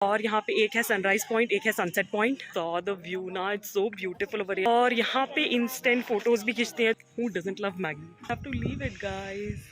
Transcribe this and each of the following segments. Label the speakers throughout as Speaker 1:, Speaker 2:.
Speaker 1: और यहाँ पे एक है सनराइज पॉइंट, एक है sunset point. Saw the view ना, it's so beautiful over here. और यहाँ पे इंस्टेंट फोटोज भी खींचते हैं। Who doesn't love Maggi? Have to leave it guys.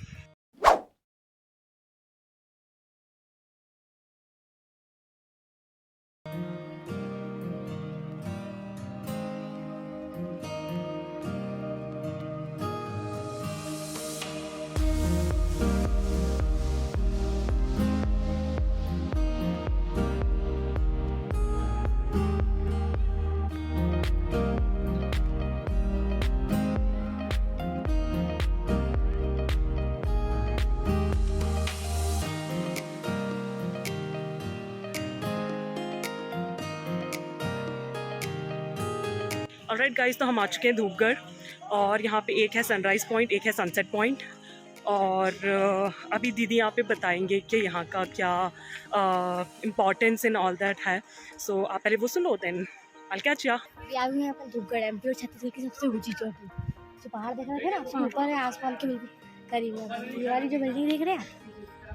Speaker 1: Alright guys, तो हम आ चुके हैं धूपगढ़ और यहाँ पे एक है सनराइज पॉइंट, एक है सनसेट पॉइंट। और अभी दीदी यहाँ पे बताएंगे कि यहाँ का क्या इम्पोर्टेंस इन ऑल दैट है। सो आप पहले वो सुन लो, देन आई कैच या।
Speaker 2: यहाँ पर धूपगढ़ एमपी और छत्तीसगढ़ की सबसे ऊंची चोटी जो पहाड़ देख रहे थे ना, ऊपर है आसमान के बिल्कुल करीब है। ये वाली जो बिल्डिंग देख रहे हैं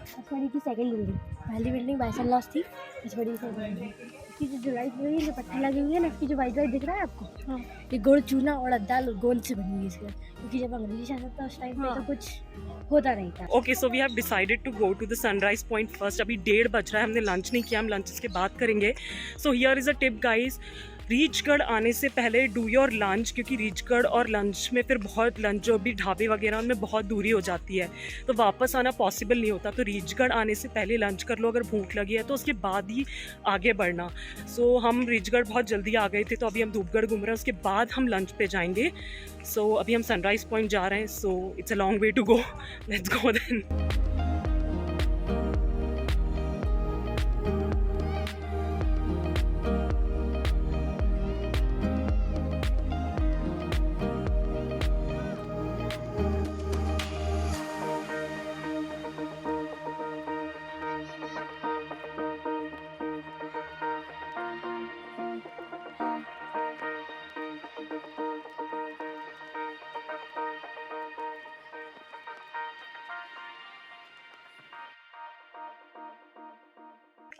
Speaker 2: सबसे बड़ी की सेकंड बिल्डिंग, पहली बिल्डिंग बाइसन लॉस थी, सबसे बड़ी सेकंड बिल्डिंग। इसकी जो लाइट हुई है, जो पत्थर लगी हुई है ना, इसकी जो वाइट वाइट दिख रहा है आपको, ये गुड़ चूना और दाल गोंद से बनी हुई है इसके, क्योंकि जब अंग्रेजी शासन था उस टाइम पे तो कुछ होता नहीं था।
Speaker 1: Okay, so we have decided to go to the sunrise point first. अभी 1:30 बज रहा है, हमने लंच नहीं किया, हम लंच के बाद करेंगे। So here is a tip guys, Reechgarh आने से पहले डू योर लंच, क्योंकि रीचगढ़ और लंच में फिर बहुत लंच जो भी ढाबे वगैरह उनमें बहुत दूरी हो जाती है, तो वापस आना पॉसिबल नहीं होता। तो रीचगढ़ आने से पहले लंच कर लो, अगर भूख लगी है तो उसके बाद ही आगे बढ़ना। सो हम रीचगढ़ बहुत जल्दी आ गए थे, तो अभी हम धूपगढ़ घूम रहे हैं, उसके बाद हम लंच पे जाएंगे। सो अभी हम सनराइज पॉइंट जा रहे हैं। So it's a long way to go, let's go then.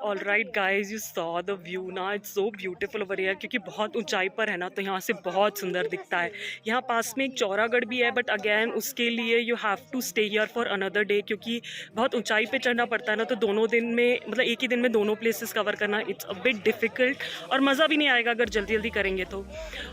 Speaker 1: All right guys, you saw the view ना, it's so beautiful over here. क्योंकि बहुत ऊंचाई पर है ना, तो यहाँ से बहुत सुंदर दिखता है। यहाँ पास में एक चौरागढ़ भी है, बट अगेन उसके लिए you have to stay here for another day, क्योंकि बहुत ऊंचाई पे चढ़ना पड़ता है ना, तो दोनों दिन में, मतलब एक ही दिन में दोनों प्लेसेस कवर करना इट्स अ बिट डिफिकल्ट, और मज़ा भी नहीं आएगा अगर जल्दी जल्दी करेंगे तो।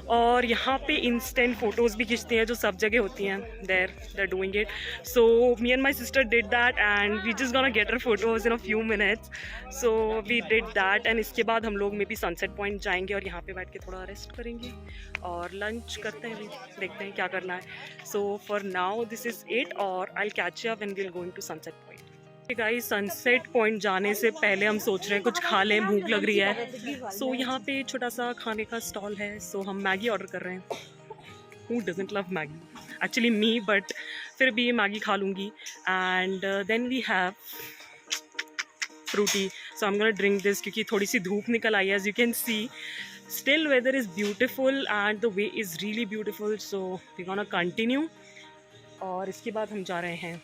Speaker 1: और यहाँ पे इंस्टेंट फोटोज़ भी खींचते हैं, जो सब जगह होती हैं। They're doing it. So me and my sister did that and we just gonna get our photos in a few minutes. So we did that and इसके बाद हम लोग मे बी सनसेट पॉइंट जाएंगे और यहाँ पे बैठ के थोड़ा रेस्ट करेंगे और लंच करते हैं। देखते हैं क्या करना है। So for now this is it, और I will catch you when we will going to sunset point. Guys, sunset point जाने से पहले हम सोच रहे हैं कुछ खा लें, भूख लग रही है। सो यहाँ पे छोटा सा खाने का स्टॉल है, सो हम मैगी ऑर्डर कर रहे हैं। Who doesn't love Maggi? Actually me, but फिर भी मैगी खा लूँगी। And then we have Frooti, so I am gonna drink this, क्योंकि थोड़ी सी धूप निकल आई है। As you can see, still weather is beautiful and the way is really beautiful. So we gonna continue, और इसके बाद हम जा रहे हैं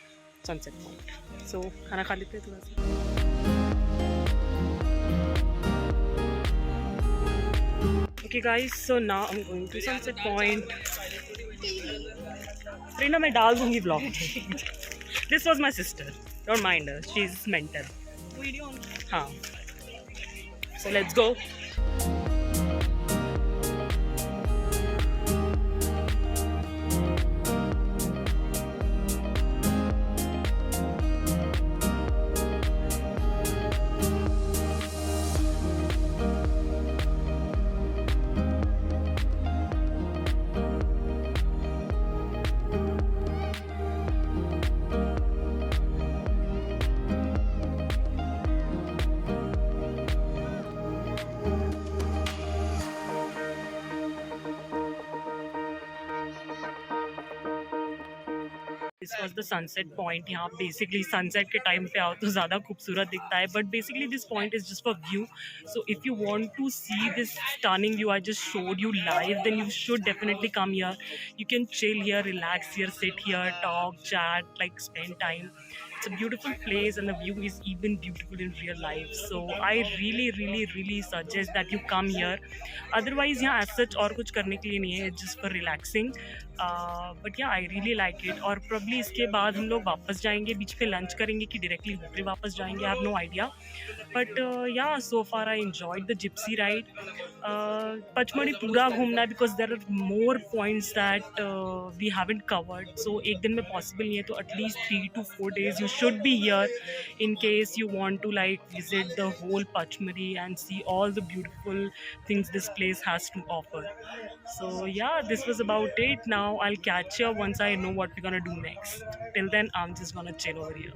Speaker 1: सनसेट पॉइंट। सो खाना खा लेते हैं थोड़ा सा। Okay guys, so now I'm going to sunset point. Rina, मैं डाल दूँगी vlog। This was my sister. Don't mind her. She's mental. Video on. हाँ. So let's go. This was the sunset point. यहाँ बेसिकली सनसेट के time पे आओ तो ज़्यादा खूबसूरत दिखता है, but basically this point is just for view. So if you want to see this stunning view I just showed you live, then you should definitely come here. You can chill here, relax here, sit here, talk, chat, like spend time. it's a beautiful place and the view is even beautiful in real life. So I really suggest that you come here. Otherwise यहाँ as such और कुछ करने के लिए नहीं है, just for relaxing. But yeah, I really like it. और probably इसके बाद हम लोग वापस जाएंगे, बीच पे लंच करेंगे कि डायरेक्टली होटल वापस जाएंगे, I have no idea. But yeah, so far I enjoyed the gypsy ride. Pachmarhi पूरा घूमना है because there are more points that we haven't covered. So एक दिन में possible नहीं है, तो at least 3 to 4 days you should be here in case you want to like visit the whole Pachmari and see all the beautiful things this place has to offer. So yeah, this was about it. Now I'll catch you once I know what we're gonna do next. Till then, I'm just gonna chill over here.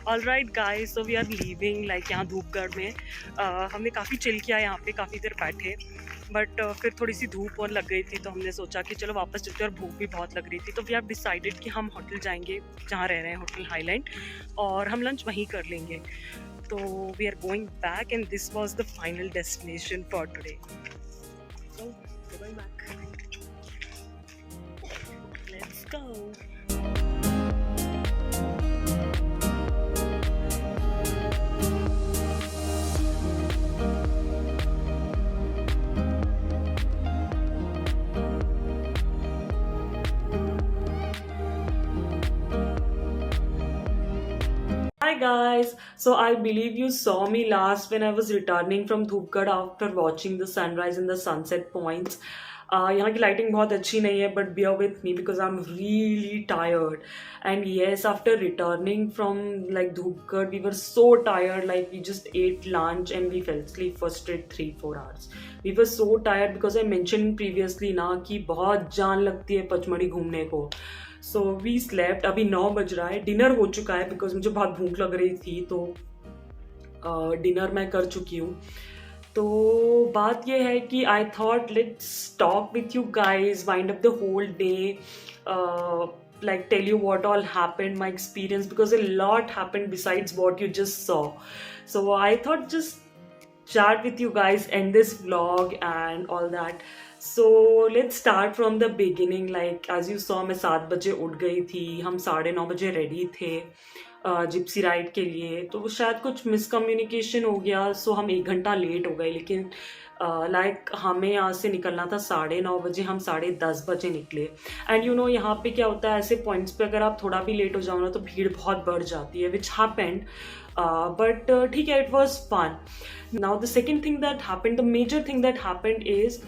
Speaker 1: All right guys, so we are leaving like यहाँ धूपगढ़ में हमने काफ़ी chill किया यहाँ पे, काफ़ी देर बैठे, but फिर थोड़ी सी धूप और लग गई थी तो हमने सोचा कि चलो वापस चलते, और भूख भी बहुत लग रही थी, तो वी हैव डिसाइडेड कि हम होटल जाएंगे जहाँ रह रहे हैं, होटल हाईलैंड, और हम लंच वहीं कर लेंगे. तो we are going back and this was the final destination for today. So going back, let's go. Hi guys, so I believe you saw me last when I was returning from Dhupgarh after watching the sunrise and the sunset points. यहाँ की lighting बहुत अच्छी नहीं है, but bear with me because I'm really tired. And yes, after returning from like Dhupgarh, we were so tired, like we just ate lunch and we fell asleep for straight 3-4 hours. We were so tired because I mentioned previously ना कि बहुत जान लगती है पचमढ़ी घूमने को. So we slept. अभी 9 बज रहा है, डिनर हो चुका है बिकॉज मुझे बहुत भूख लग रही थी, तो डिनर मैं कर चुकी हूँ. तो बात ये है कि I thought let's talk with you guys, wind up the whole day, like tell you what all happened, my experience, because a lot happened besides what you just saw. So I thought just chat with you guys, end this vlog and all that. So let's start from the beginning. Like as you saw, मैं 7 बजे उठ गई थी, हम 9:30 बजे ready थे Gypsy ride के लिए, तो शायद कुछ मिसकम्युनिकेशन हो गया, सो हम 1 घंटा लेट हो गए. लेकिन लाइक हमें यहाँ से निकलना था 9:30 बजे, हम 10:30 बजे निकले. एंड यू नो यहाँ पे क्या होता है, ऐसे पॉइंट्स पे अगर आप थोड़ा भी लेट हो जाओ ना तो भीड़ बहुत बढ़ जाती है, विच हैपेंड, बट ठीक है, it was fun. Now the second thing that happened, the major thing that happened is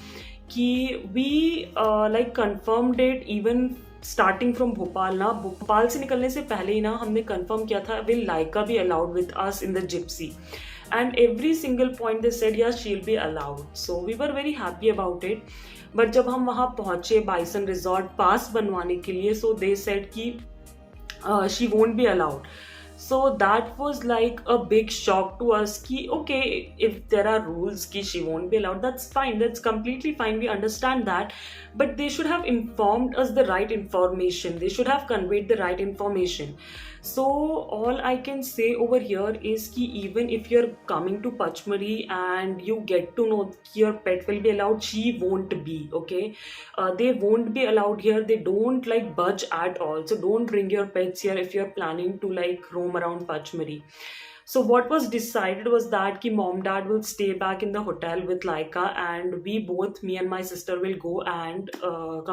Speaker 1: कि we like confirm date even starting from Bhopal. ना भोपाल से निकलने से पहले ही ना हमने कंफर्म किया था will Laika be allowed with us in the gypsy, and every single point they said yes she'll be allowed, so we were very happy about it. but जब हम वहाँ पहुँचे बाइसन रिजॉर्ट पास बनवाने के लिए, so they said कि she won't be allowed. So that was like a big shock to us ki okay, if there are rules ki she won't be allowed, that's fine, that's completely fine, we understand that, but they should have informed us the right information, they should have conveyed the right information. So all I can say over here is ki even if you're coming to Pachmari and you get to know your pet will be allowed, she won't be, okay? They won't be allowed here, they don't like budge at all, so don't bring your pets here if you're planning to like roam around Pachmari. So what was decided was that ki mom dad will stay back in the hotel with Laika, and we both, me and my sister, will go and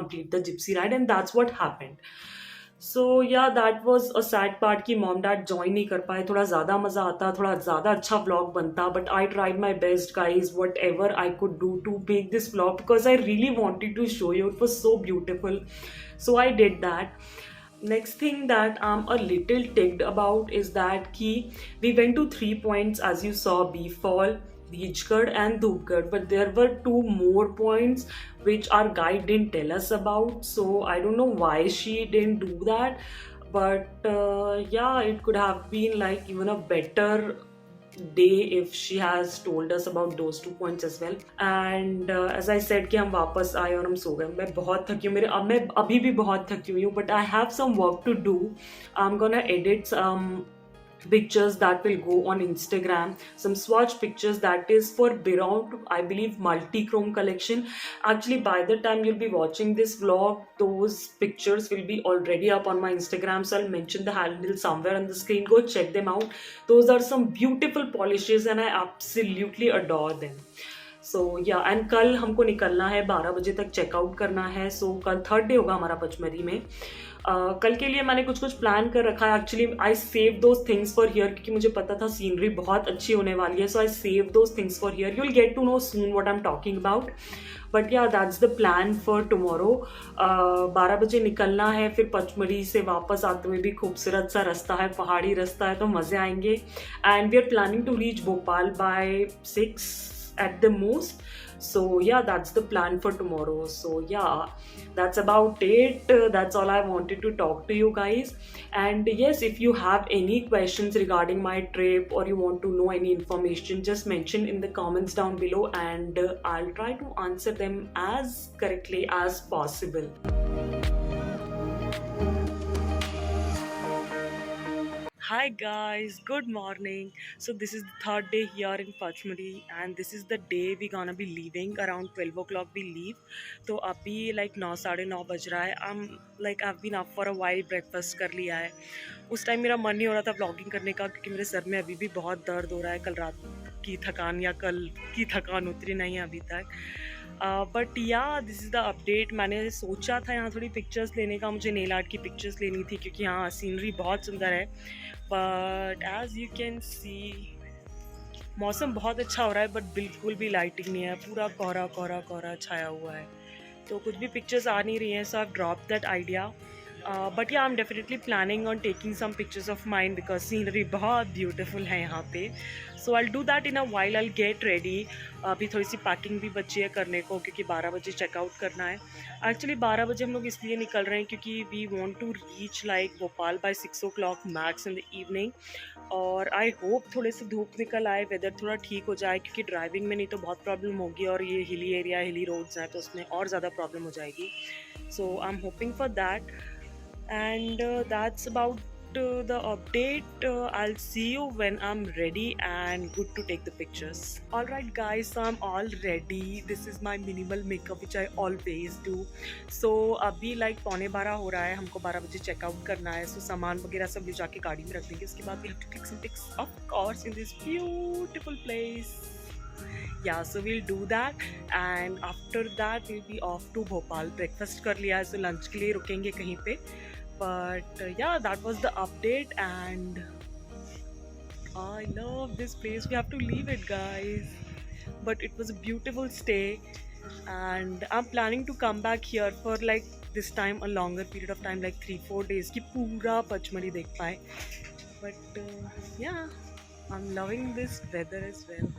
Speaker 1: complete the gypsy ride, and that's what happened. So yeah, that was a sad part कि mom dad join नहीं कर पाए. थोड़ा ज़्यादा मज़ा आता, थोड़ा ज़्यादा अच्छा vlog बनता, but I tried my best guys, whatever I could do to make this vlog because I really wanted to show you, it was so beautiful, so I did that. Next thing that I'm a little ticked about is that ki we went to 3 points as you saw, Beefall, Beachgarh and Dhupgarh, but there were 2 more points which our guide didn't tell us about, so I don't know why she didn't do that, but yeah, it could have been like even a better day if she has told us about those 2 points as well. And as I said कि हम वापस आए और हम सो गए. मैं बहुत थकी हूँ, मैं अभी भी बहुत थकी हुई हूँ, but I have some work to do. I'm gonna edit some pictures that will go on Instagram, some swatch pictures that is for Beyond, I believe, multi-chrome collection. Actually, by the time you'll be watching this vlog, those pictures will be already up on my Instagram, so I'll mention the handle somewhere on the screen. Go check them out. Those are some beautiful polishes and I absolutely adore them. सो या and कल हमको निकलना है, 12 बजे तक checkout करना है. सो कल थर्ड डे होगा हमारा पचमरी में. कल के लिए मैंने कुछ कुछ प्लान कर रखा है. Actually I save those things for here, क्योंकि मुझे पता था सीनरी बहुत अच्छी होने वाली है. So I save those things for here. You will get to know soon what I am talking about. But ya that's the plan for tomorrow. 12 बजे निकलना है. फिर पचमढ़ी से वापस आते हुए भी खूबसूरत सा रास्ता है, पहाड़ी रास्ता है, तो मज़े आएंगे. And we are planning to reach Bhopal by 6 at the most. So yeah, that's the plan for tomorrow. So yeah, that's about it. That's all I wanted to talk to you guys. And yes, if you have any questions regarding my trip or you want to know any information, just mention in the comments down below, and I'll try to answer them as correctly as possible. Hi guys, good morning. So this is the third day here in Pachmari and this is the day we're gonna be leaving. Around 12 o'clock we leave. तो अभी like 9 साढ़े 9 बज रहा है. I've been up for a while, breakfast कर लिया है. उस टाइम मेरा मन नहीं हो रहा था vlogging करने का, क्योंकि मेरे सर में अभी भी बहुत दर्द हो रहा है. कल रात की थकान या कल की थकान उतरी नहीं है अभी तक. बट या दिस इज़ द अपडेट. मैंने सोचा था यहाँ थोड़ी पिक्चर्स लेने का, मुझे नेल आर्ट की पिक्चर्स लेनी थी, क्योंकि यहाँ सीनरी बहुत सुंदर है. But as you can see मौसम बहुत अच्छा हो रहा है, बट बिल्कुल भी लाइटिंग नहीं है. पूरा कोहरा कोहरा कोहरा छाया हुआ है, तो कुछ भी पिक्चर्स आ नहीं रही हैं. So I have drop that idea. But ya I am definitely planning on taking some pictures of mine, because scenery बहुत ब्यूटीफुल है यहाँ पे. So I do that in a while. I get ready. अभी थोड़ी सी packing भी बची है करने को, क्योंकि 12 बजे चेकआउट करना है. एक्चुअली 12 बजे हम लोग इसलिए निकल रहे हैं क्योंकि we want to reach like Bhopal by 6 o'clock max in the evening. और आई होप थोड़े से धूप निकल आए, वेदर थोड़ा ठीक हो जाए, क्योंकि ड्राइविंग में नहीं तो बहुत प्रॉब्लम होगी, और ये हिली एरिया, हिली रोड्स हैं, तो उसमें और ज़्यादा प्रॉब्लम हो जाएगी. So I am hoping for that. And that's about the update. I'll see you when I'm ready and good to take the pictures. Alright guys, so I'm all ready. This is my minimal makeup which I always do. So अभी like 11:15 हो रहा है, हमको 12 बजे checkout करना है. So सामान वगैरह सब ले जाके गाड़ी में रख देंगे. उसके बाद we have to take some pics of course in this beautiful place. Yeah, so we'll do that, and after that we'll be off to Bhopal. Breakfast कर लिया है, so lunch के लिए रुकेंगे कहीं पे. But yeah, that was the update, and I love this place. We have to leave it guys, but it was a beautiful stay, and I'm planning to come back here for like this time a longer period of time, like 3-4 days कि पूरा पचमढ़ी देख पाए. But yeah, I'm loving this weather as well.